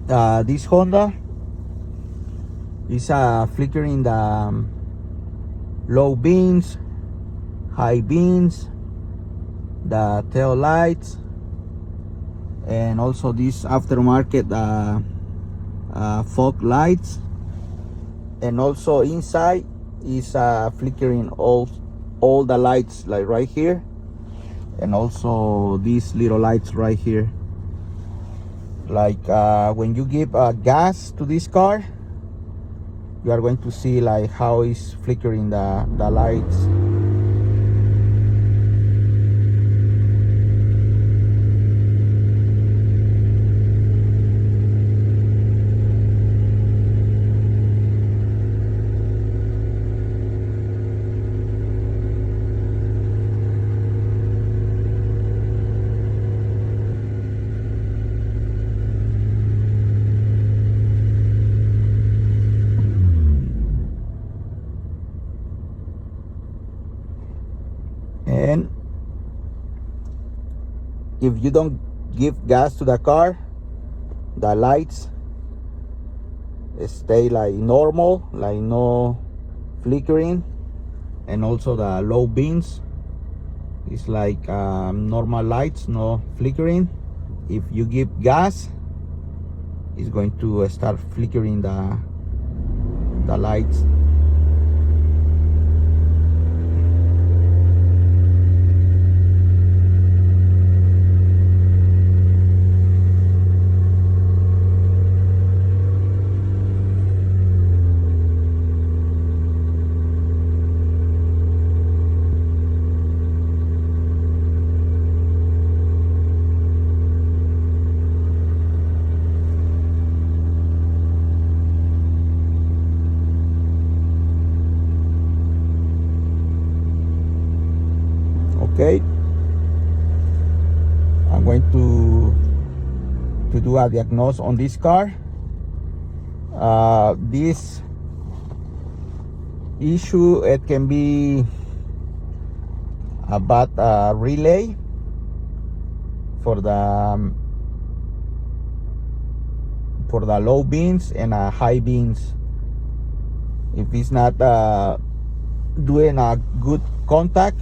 This Honda is flickering the low beams, high beams, the tail lights, and also this aftermarket fog lights. And also inside is flickering all the lights, like right here, and also these little lights right here. Like when you give gas to this car, you are going to see like how it's flickering the lights. And if you don't give gas to the car, the lights stay like normal, like no flickering. And also the low beams is like normal lights, no flickering. If you give gas, it's going to start flickering the lights. Okay, I'm going to do a diagnosis on this car. This issue, it can be about relay for the low beams and high beams. If it's not doing a good contact,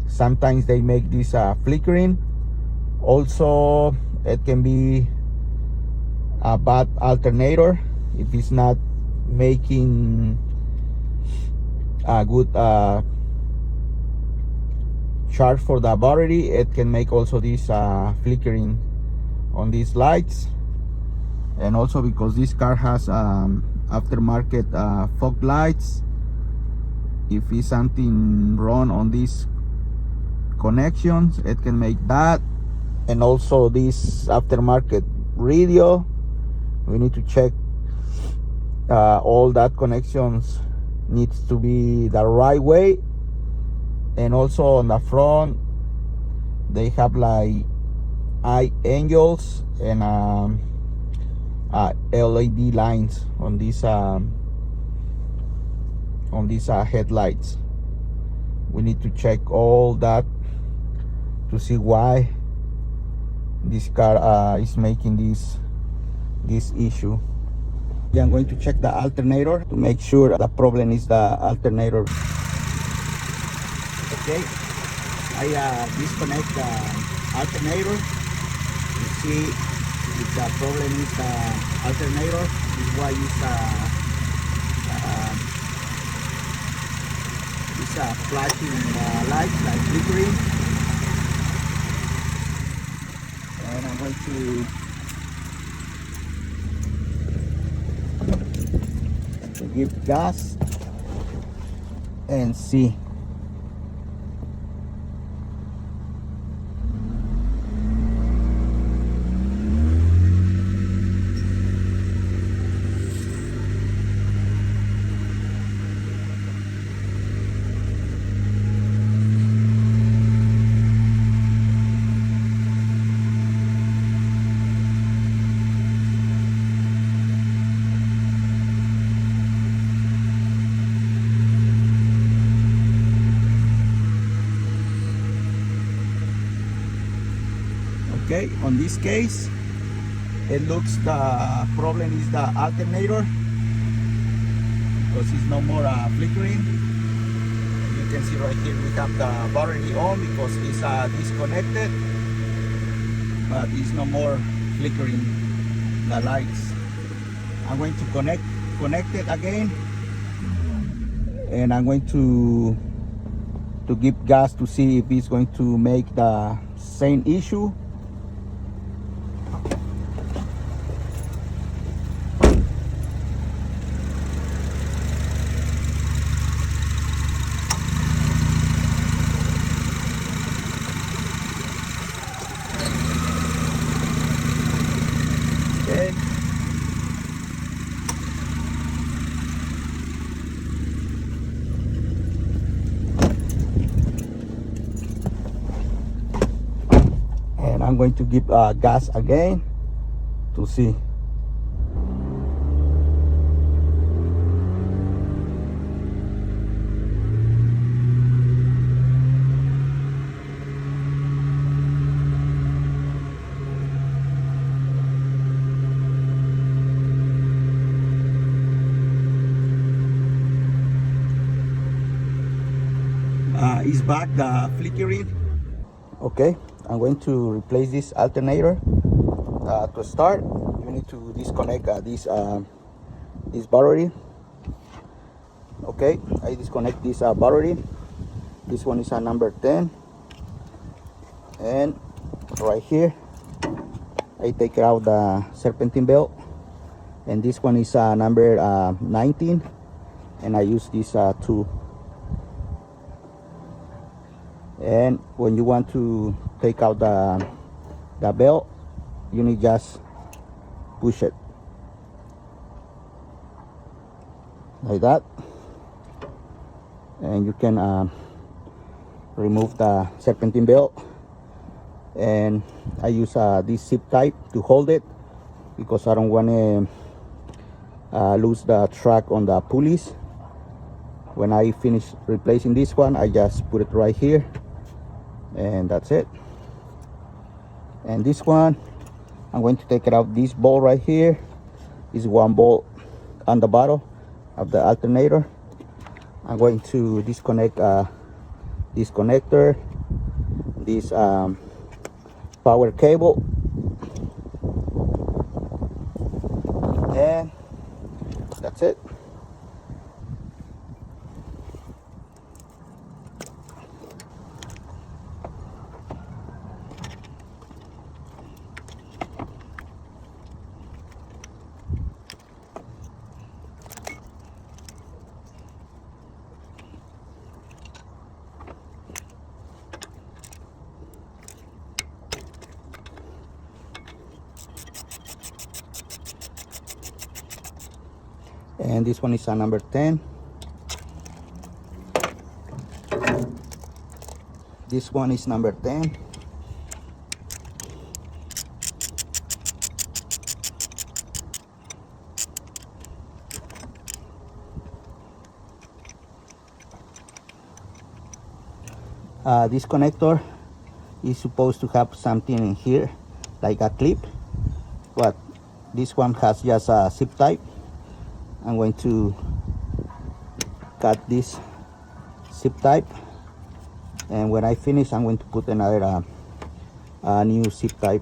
sometimes they make this flickering. Also, it can be a bad alternator. If it's not making a good charge for the battery, it can make also this flickering on these lights. And also because this car has aftermarket fog lights, if it's something wrong on these connections, it can make that. And also this aftermarket radio, we need to check all that connections needs to be the right way. And also on the front, they have like eye angles and LED lines on these headlights. We need to check all that to see why this car is making this issue. Yeah, I'm going to check the alternator to make sure the problem is the alternator. Okay, I disconnect the alternator to see if the problem is the alternator. This is why it's flashing lights, like flickering. And I'm going to give gas and see. Okay, on this case, It looks the problem is the alternator, because it's no more flickering. You can see right here we have the battery on because it's disconnected, but it's no more flickering the lights. I'm going to connect it again, and I'm going to give gas to see if it's going to make the same issue. Okay. And I'm going to give gas again to see. Is back the flickering. Okay, I'm going to replace this alternator. To start, you need to disconnect this battery. Okay, I disconnect this battery. This one is a number 10, and right here I take out the serpentine belt, and this one is number 19, and I use this tool. And when you want to take out the belt, you need just push it like that, and you can remove the serpentine belt. And I use this zip type to hold it because I don't want to lose the track on the pulleys. When I finish replacing this one, I just put it right here, and that's it. And this one, I'm going to take it out. This bolt right here is one bolt on the bottom of the alternator. I'm going to disconnect this connector, this power cable, and that's it. And this one is a number 10. This one is number 10. This connector is supposed to have something in here like a clip, but this one has just a zip type. I'm going to cut this zip type, and when I finish, I'm going to put another new zip type.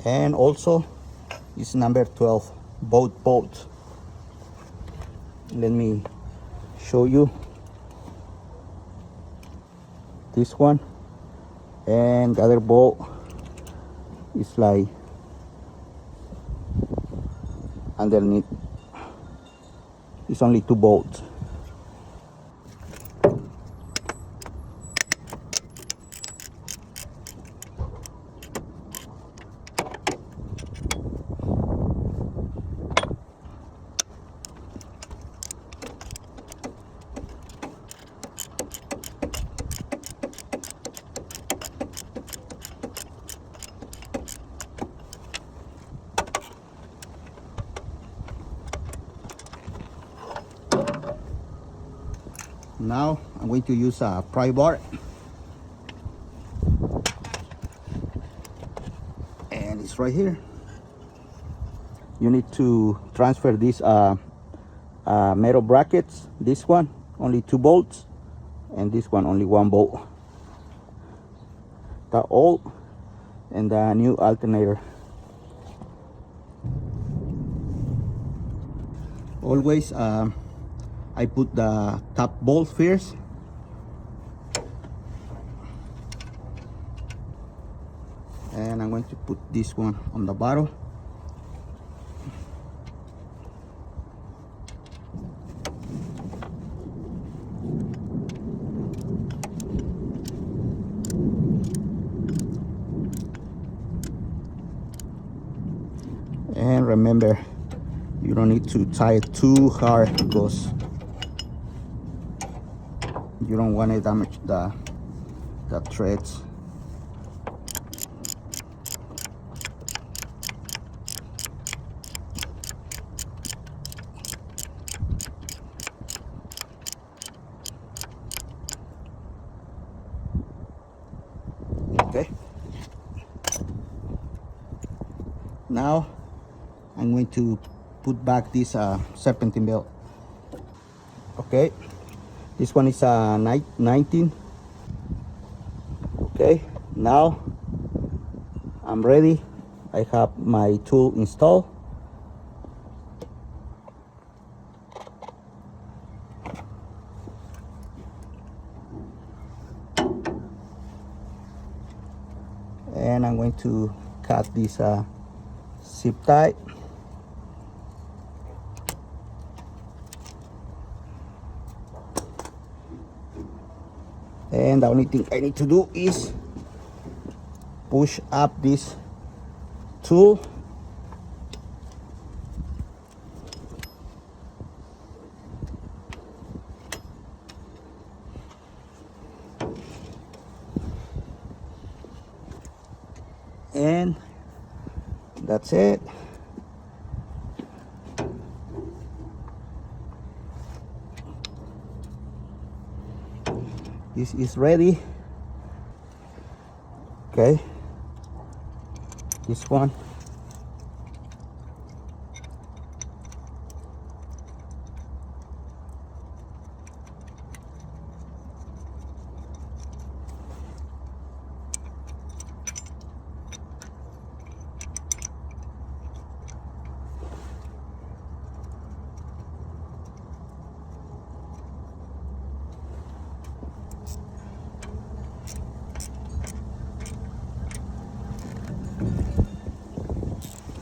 And also it's number 12, both bolts. Let me show you this one, and the other bolt is like underneath. It's only 2 bolts. Now I'm going to use a pry bar, and it's right here. You need to transfer these metal brackets. This one only 2 bolts, and this one only 1 bolt. The old and the new alternator. Always I put the top bolt first, and I'm going to put this one on the bottom. And remember, you don't need to tie it too hard because you don't want to damage the threads. Okay. Now I'm going to put back this serpentine belt. Okay, this one is 19. Okay, now I'm ready. I have my tool installed. And I'm going to cut this zip tie. And the only thing I need to do is push up this tool and that's it. This is ready. Okay, this one.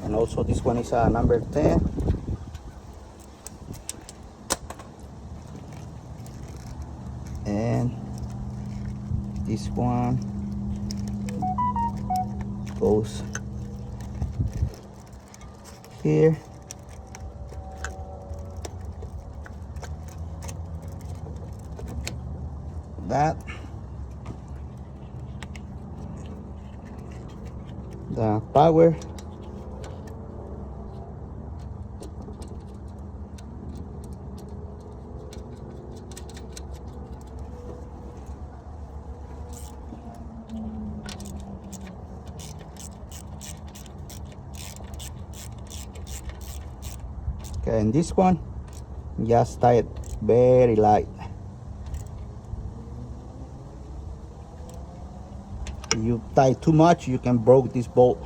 And also this one is number 10. And this one goes here. That the power. Okay, and this one, just tie it very light. You tie too much, you can break this bolt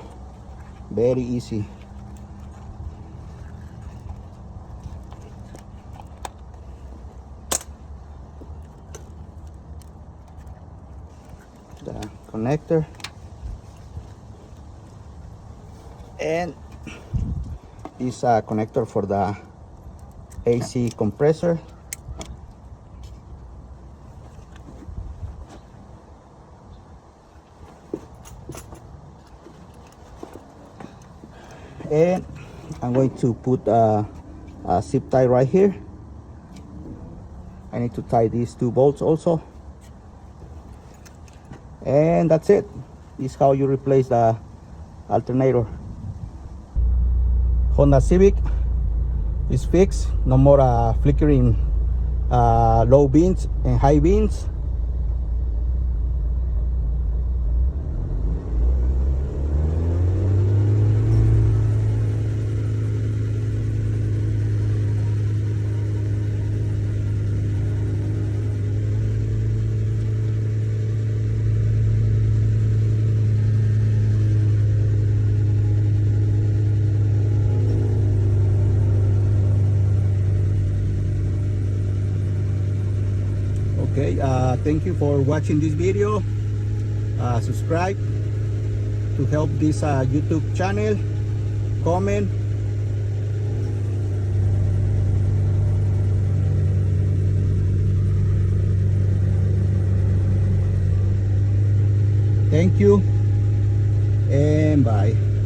very easy. The connector and this connector for the AC compressor. And I'm going to put a zip tie right here. I need to tie these 2 bolts also. And that's it. This is how you replace the alternator. Honda Civic is fixed. No more flickering low beans and high beans. Okay, thank you for watching this video. Subscribe to help this YouTube channel. Comment. Thank you and bye.